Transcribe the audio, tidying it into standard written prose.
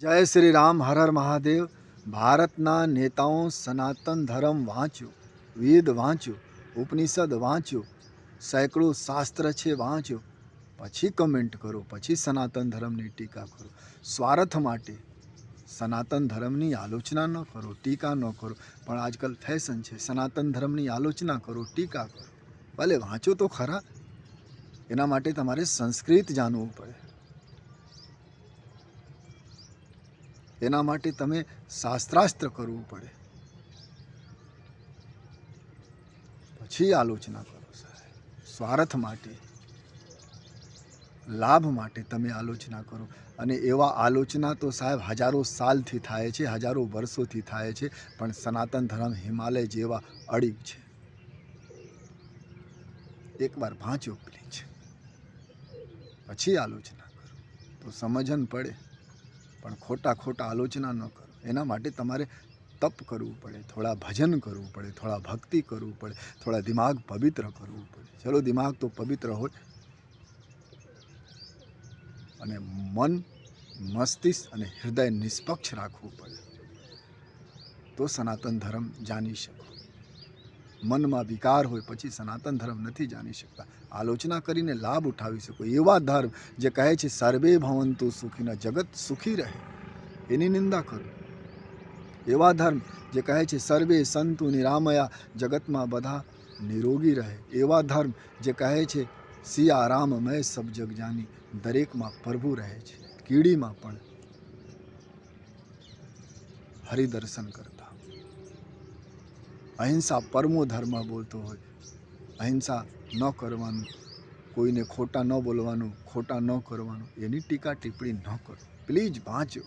જય શ્રી રામ, હર હર મહાદેવ. ભારતના નેતાઓ સનાતન ધર્મ વાંચ્યું, વેદ વાંચ્યું, ઉપનિષદ વાંચ્યું, સેંકડો શાસ્ત્ર છે વાંચ્યું, પછી કમેન્ટ કરો, પછી સનાતન ધર્મની ટીકા કરો. સ્વાર્થ માટે સનાતન ધર્મની આલોચના ન કરો, ટીકા ન કરો. પણ આજકાલ ફેશન છે, સનાતન ધર્મની આલોચના કરો, ટીકા કરો. ભલે વાંચો તો ખરા. એના માટે તમારે સંસ્કૃત જાણવું પડે. એના માટે તમે શાસ્ત્રાસ્ત્ર કરવું પડે, પછી આલોચના કરો. સાહેબ, સ્વાર્થ માટે, લાભ માટે તમે આલોચના કરો. અને એવા આલોચના તો સાહેબ હજારો સાલથી થાય છે, હજારો વર્ષોથી થાય છે. પણ સનાતન ધર્મ હિમાલય જેવા અડીગ છે. એકવાર વાંચો પ્લીઝ, પછી આલોચના કરો તો સમજણ પડે. પણ ખોટા આલોચના ન કરો. એના માટે તમારે તપ કરવું પડે, થોડા ભજન કરવું પડે, થોડા ભક્તિ કરવું પડે, થોડા દિમાગ પવિત્ર કરવું પડે. ચલો, દિમાગ તો પવિત્ર હોય, અને મન, મસ્તિષ્ક અને હૃદય નિષ્પક્ષ રાખવું પડે, તો સનાતન ધર્મ જાણી શકો. મનમાં વિકાર હોય પછી સનાતન ધર્મ નથી જાણી શકતા. આલોચના કરીને લાભ ઉઠાવી શકો. એવા ધર્મ જે કહે છે સર્વે ભવંતુ સુખીના, જગત સુખી રહે, એની નિંદા કરો. એવા ધર્મ જે કહે છે સર્વે સંતુ નિરામયા, જગતમાં બધા નિરોગી રહે. એવા ધર્મ જે કહે છે સિયા રામ મેં સબ જગ જાની, દરેકમાં પ્રભુ રહે છે. કીડીમાં પણ હરિદર્શન કરતા. અહિંસા પરમો ધર્મ બોલતો હોય, અહિંસા ન કરવાનું, કોઈને ખોટા ન બોલવાનું, ખોટા ન કરવાનું, એની ટીકા ટિપ્પણી ન કરો. પ્લીઝ વાંચો.